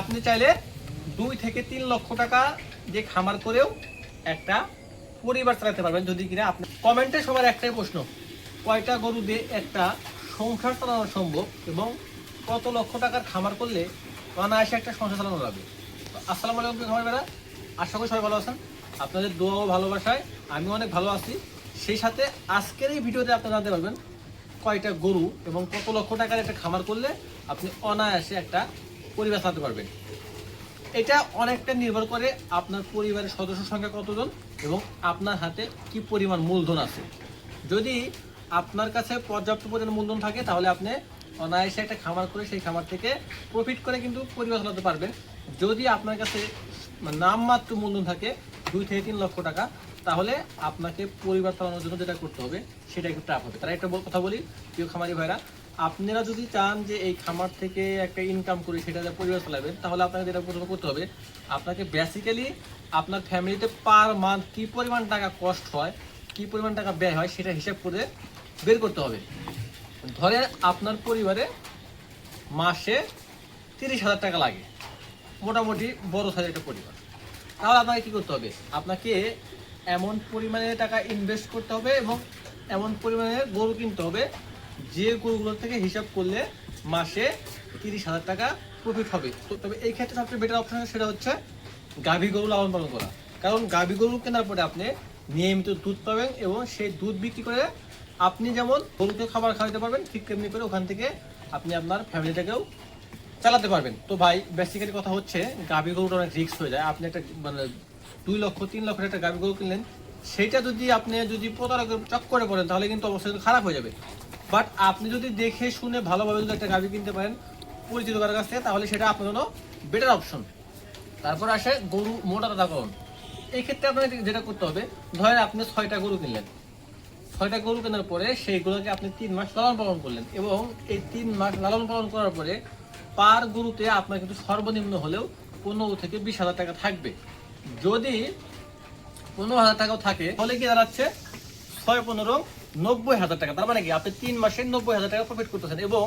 আপনি চাইলে 2 থেকে 3 লক্ষ টাকা দিয়ে খামার করেও একটা পরিবার চালাতে পারবেন, যদি কিনা আপনি কমেন্টে সবার একটাই প্রশ্ন, কয়টা গরু দিয়ে একটা সংসার চালানো সম্ভব এবং কত লক্ষ টাকার খামার করলে অনায়াসে একটা সংসার চালানো যাবে। তো আসসালামু আলাইকুম খামার ভাইরা, আশা করি সবাই ভালো আছেন। আপনাদের দোয়া ও ভালোবাসায় আমি অনেক ভালো আছি। সেই সাথে আজকের এই ভিডিওতে আপনারা জানতে পারবেন কয়টা গরু এবং কত লক্ষ টাকার একটা খামার করলে আপনি অনায়াসে একটা পরিবার চালাতে পারবেন। এটা অনেকটা নির্ভর করে আপনার পরিবারের সদস্য সংখ্যা কতজন এবং আপনার হাতে কি পরিমাণ মূলধন আছে। যদি আপনার কাছে পর্যাপ্ত পরিমাণ মূলধন থাকে তাহলে আপনি অনায়াসে একটা খামার করে সেই খামার থেকে প্রফিট করে কিন্তু পরিবার চালাতে পারবেন। যদি আপনার কাছে নামমাত্র মূলধন থাকে 2 থেকে 3 লক্ষ টাকা, তাহলে আপনাকে পরিবার চালানোর জন্য যেটা করতে হবে সেটা একটু টাফ হবে। তারা একটা কথা বলি, প্রিয় খামারি ভাইরা, আপনারা যদি চান যে এই খামার থেকে একটা ইনকাম করে সেটা পরিবার চালাবেন, তাহলে আপনাকে যেটা প্রথমে করতে হবে, আপনাকে বেসিক্যালি আপনার ফ্যামিলিতে পার মান্থ কী পরিমাণ টাকা কস্ট হয়, কী পরিমাণ টাকা ব্যয় হয় সেটা হিসাব করে বের করতে হবে। ধরেন আপনার পরিবারে মাসে 30,000 টাকা লাগে, মোটামুটি বড় সাইজের একটা পরিবার, তাহলে আপনাকে কী করতে হবে, আপনাকে এমন পরিমাণে টাকা ইনভেস্ট করতে হবে এবং এমন পরিমাণে গরু কিনতে হবে যে গরুগুলোর থেকে হিসাব করলে মাসে 30,000 টাকা প্রফিট হবে। তো তবে এই ক্ষেত্রে সবচেয়ে বেটার অপশন সেটা হচ্ছে গাভী গরু লালন পালন করা। কারণ গাভী গরু কেনার পরে আপনি নিয়মিত দুধ পাবেন এবং সেই দুধ বিক্রি করে আপনি যেমন গরুকে খাবার খাওয়াতে পারবেন, ঠিক তেমনি করে ওখান থেকে আপনি আপনার ফ্যামিলিটাকেও চালাতে পারবেন। তো ভাই বেসিক্যালি কথা হচ্ছে গাভী গরুটা অনেক রিস্ক হয়ে যায়। আপনি একটা 2 লক্ষ 3 লক্ষ একটা গাভী গরু কিনলেন, সেইটা যদি প্রতারকের চক্করে পড়েন তাহলে কিন্তু অবস্থা খারাপ হয়ে যাবে। বাট আপনি যদি দেখে শুনে ভালোভাবে যদি একটা গাভী কিনতে পারেন পরিচিত কারোর কাছ থেকে, তাহলে সেটা আপনার জন্য বেটার অপশন। তারপর আসে গরু মোটা তাজাকরণ। এই ক্ষেত্রে আপনাকে যেটা করতে হবে, ধরেন আপনি 6টা গরু কিনলেন, 6টা গরু কেনার পরে সেইগুলোকে আপনি 3 মাস লালন পালন করলেন এবং এই 3 মাস লালন পালন করার পরে পার গরুতে আপনার কিন্তু সর্বনিম্ন হলেও 15 থেকে 20,000 টাকা থাকবে। যদি 15,000 টাকাও থাকে তাহলে কি দাঁড়াচ্ছে 6-15-90,000 টাকা। তার মানে কি আপনি 3 মাসে 90,000 টাকা প্রফিট করতেছেন এবং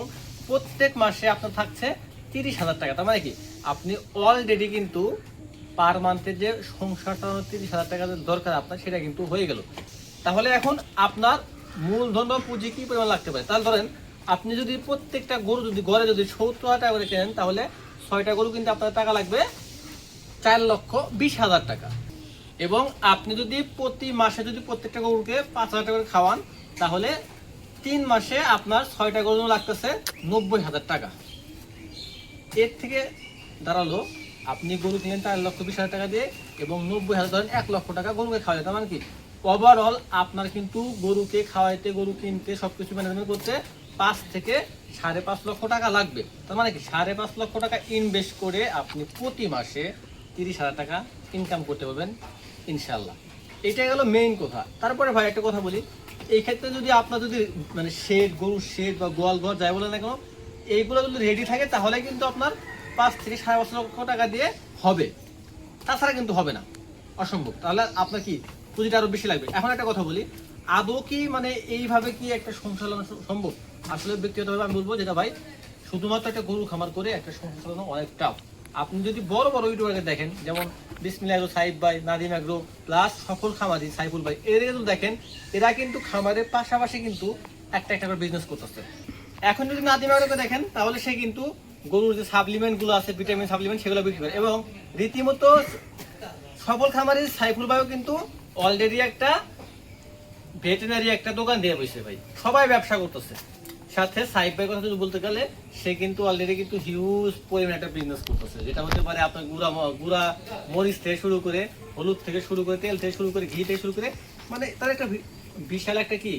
প্রত্যেক মাসে আপনার থাকছে 30,000 টাকা। তার মানে কি আপনি অলরেডি কিন্তু পার মান্থে যে সংসার চালানোর 30,000 টাকা দরকার আপনার, সেটা কিন্তু হয়ে গেল। তাহলে এখন আপনার মূলধন বা পুঁজি কি পরিমাণ লাগতে পারে, তাহলে ধরেন আপনি যদি প্রত্যেকটা গরু যদি গড়ে যদি 70,000 টাকা করে কেনেন, তাহলে 6টা গরু কিন্তু আপনার টাকা লাগবে 4,20,000 টাকা। এবং আপনি যদি প্রতি মাসে যদি প্রত্যেকটা গরুকে 5,000 টাকা করে খাওয়ান, তাহলে 3 মাসে আপনার 6টা গরু লাগতেছে 90,000 টাকা। এর থেকে দাঁড়ালো আপনি গরু কিনেন 4,20,000 টাকা দিয়ে এবং 90,000 ধরেন 1 লক্ষ টাকা গরুকে খাওয়াতে। তার মানে কি ওভারঅল আপনার কিন্তু গরুকে খাওয়াইতে, গরু কিনতে, সবকিছু ম্যানেজমেন্ট করতে 5 থেকে 5.5 লক্ষ টাকা লাগবে। তার মানে কি 5.5 লক্ষ টাকা ইনভেস্ট করে আপনি প্রতি মাসে 30,000 টাকা ইনকাম করতে পারবেন ইনশাল্লাহ। এটাই গেল মেইন কথা। তারপরে ভাই একটা কথা বলি, এই ক্ষেত্রে যদি আপনার যদি গরুর শেড বা গোয়াল ঘর যাই বলে না কেন, এইগুলো যদি রেডি থাকে তাহলে কিন্তু আপনার 5 থেকে 5.5 লক্ষ টাকা দিয়ে হবে, তাছাড়া কিন্তু হবে না, অসম্ভব। তাহলে আপনার কি পুঁজিটা আরো বেশি লাগবে। এখন একটা কথা বলি, আদৌ কি এইভাবে কি একটা সংসার চালানো সম্ভব? আসলে ব্যক্তিগতভাবে আমি বলবো যেটা ভাই, শুধুমাত্র একটা গরু খামার করে একটা সংসার চালানো অনেক টাফ। আপনি যদি বড় বড় ইউটিউবারকে দেখেন, যেমন বিসমিল্লাহ এগ্রো সাইফ ভাই, নাদিম এগ্রো প্লাস সফল খামারি সাইফুল ভাই, এদের কিন্তু দেখেন এরা কিন্তু খামারের পাশাপাশি কিন্তু একটা একটা করে বিজনেস করতেছে। এখন যদি নাদিম এগ্রোকে দেখেন তাহলে সে কিন্তু গরুর যে সাপ্লিমেন্ট গুলো আছে, ভিটামিন সাপ্লিমেন্ট, সেগুলো বিক্রি করে এবং রীতিমতো সফল খামারি সাইফুল ভাইও কিন্তু অলরেডি একটা ভেটেরিনারি একটা দোকান দিয়ে বসে ভাই, সবাই ব্যবসা করতেছে। সাথে সাইফ ভাইয়ের কথা যদি বলতে গেলে সে কিন্তু অলরেডি কিন্তু হিউজ পরিমাণে একটা বিজনেস করতেছে, যেটা হতে পারে আপনার গুঁড়া মরিচ থেকে শুরু করে, হলুদ থেকে শুরু করে, তেল থেকে শুরু করে, ঘি থেকে শুরু করে, তার একটা বিশাল একটা কি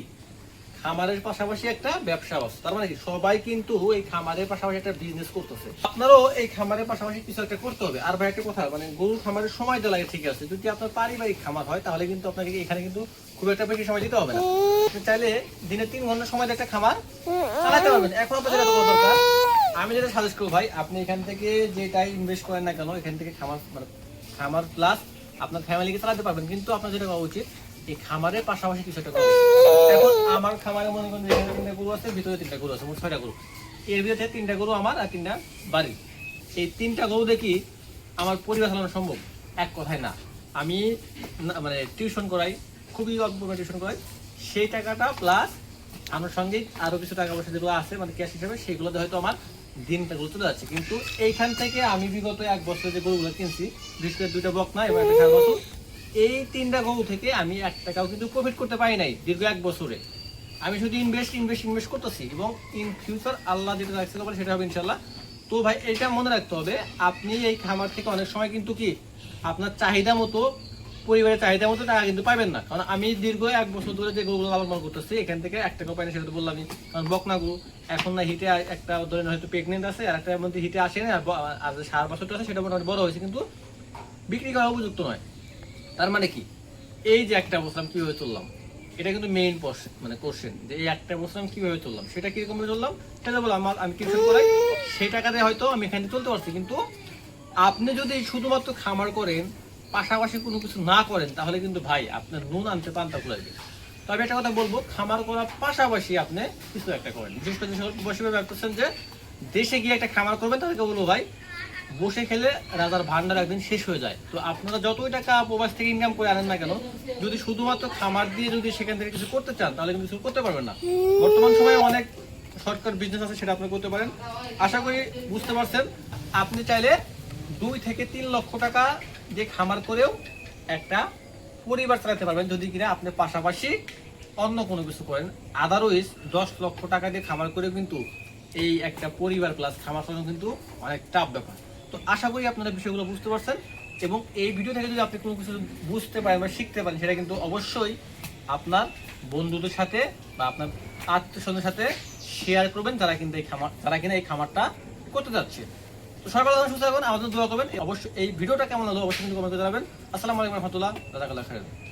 খামারের পাশাপাশি একটা ব্যবসা আছে। তার মানে কি সবাই কিন্তু এই খামারের পাশাপাশি একটা বিজনেস করতেছে। আপনারও এই খামারের পাশাপাশি কিছু একটা করতে হবে। আর ভাই একটা কথা, গরু খামারের সময় দেওয়া লাগে ঠিক আছে, যদি আপনার পারিবারিক খামার হয় তাহলে কিন্তু আপনাকে এখানে কিন্তু খুব একটা বেশি সময় দিতে হবে না। আপনি চাইলে দিনে 3 ঘন্টা সময় দিয়ে একটা খামার চালাতে পারবেন। এখন আপনার যেটা দরকার, আমি যেটা সাজেস্ট করবো ভাই, আপনি এখান থেকে যেটাই ইনভেস্ট করেন না কেন, এখান থেকে খামার প্লাস আপনার ফ্যামিলিকে চালাতে পারবেন। কিন্তু আপনার যেটা করা উচিত, এই খামারের পাশাপাশি কিছু একটা করা উচিত। এখন আমার খামারে মনে করেন এখানে 3টা গরু আছে, ভিতরে 3টা গরু আছে, মোট 6টা গরু। এর ভিতরে 3টা গরু আমার আর 3টা বাড়ি। এই 3টা গরু দেখি আমার পরিবার চালানো সম্ভব? এক কথায় না। আমি মানে টিউশন করাই, খুবই অল্প টিউশন করাই, সেই টাকাটা প্লাস আমার সঙ্গে আরো কিছু টাকা পয়সা যেগুলো আছে মানে ক্যাশ হিসেবে, সেগুলোতে হয়তো আমার দিনটা গুলো চলে যাচ্ছে। কিন্তু এইখান থেকে আমি বিগত 1 বছর যে গরুগুলো কিনছি, বিশেষ করে 2টা বকনা এবং একটা ষাঁড় বাছুর, এই 3টা গরু থেকে আমি 1 টাকাও কিন্তু প্রফিট করতে পারি নাই দীর্ঘ 1 বছরে। আমি শুধু ইনভেস্ট করতেছি এবং ইন ফিউচার আল্লাহ যেটা রাখতে পারে সেটা হবে ইনশাল্লাহ। তো ভাই এটা মনে রাখতে হবে, আপনি এই খামার থেকে অনেক সময় কিন্তু কি আপনার চাহিদা মতো, পরিবারের চাহিদা মতো টাকা কিন্তু পাবেন না। কারণ আমি দীর্ঘ 1 বছর ধরে যে গরুগুলো লালন পালন করতেছি, এখান থেকে 1 টাকাও পাই না, সেটা তো বললামই। কারণ বকনা গরু এখন না হিটে একটা ধরেন হয়তো প্রেগনেন্ট আছে, আর একটা মধ্যে হিটে আসে না, আর যে ষাঁড় বাছুরটা আছে সেটা মোটামুটি বড় হয়েছে কিন্তু বিক্রি করা উপযুক্ত নয়। তার মানে কি, এই যে 1 বছর আমি কিভাবে চললাম, এটা কিন্তু মেইন মানে কোশ্চেন, যে এই 1 বছর আমি কিভাবে চললাম, সেটা কিরকম ভাবে চললাম সেটা বললাম। আমি টিউশন করাই, সেই টাকাতে হয়তো আমি এখানে চলতে পারছি। কিন্তু আপনি যদি শুধুমাত্র খামার করেন, পাশাপাশি কোনো কিছু না করেন, তাহলে কিন্তু ভাই আপনার নুন আনতে পান্তা ফুরাইবে। তবে একটা কথা বলবো, খামার করার পাশাপাশি আপনি কিছু একটা করেন। বিশেষ করে বসে ভাবতেছেন যে দেশে গিয়ে একটা খামার করবেন, তাদেরকে বলবো ভাই বসে খেলে রাজার ভান্ডার একদিন শেষ হয়ে যায়। তো আপনারা যতই টাকা প্রবাস থেকে ইনকাম করে আনেন না কেন, যদি শুধুমাত্র খামার দিয়ে যদি সেখান থেকে কিছু করতে চান, তাহলে কিন্তু কিছু করতে পারবেন না। বর্তমান সময়ে অনেক শর্টকাট বিজনেস আছে, সেটা আপনি করতে পারেন। আশা করি বুঝতে পারছেন। আপনি চাইলে 2 থেকে 3 লক্ষ টাকা দিয়ে খামার করেও একটা পরিবার চালাতে পারবেন, যদি কিনা আপনি পাশাপাশি অন্য কোনো কিছু করেন। আদারওয়াইজ 10 লক্ষ টাকা দিয়ে খামার করেও কিন্তু এই একটা পরিবার প্লাস খামার চালানো কিন্তু অনেক টাফ ব্যাপার। তো আশা করি আপনারা বিষয়গুলো বুঝতে পারছেন, এবং এই ভিডিও থেকে যদি আপনি কোনো কিছু বুঝতে পারেন বা শিখতে পারেন, সেটা কিন্তু অবশ্যই আপনার বন্ধুদের সাথে বা আপনার আত্মীয়স্বজনের সাথে শেয়ার করবেন, যারা কিনা এই খামারটা করতে যাচ্ছে। তো সবাই ভালো সুস্থ থাকবেন, আমাদের দোয়া করবেন। অবশ্যই এই ভিডিওটা কেমন হলো অবশ্যই কিন্তু কমেন্ট করে জানাবেন। আসসালামু আলাইকুম রহমতুল্লাহ, জাযাকাল্লাহু খাইরান।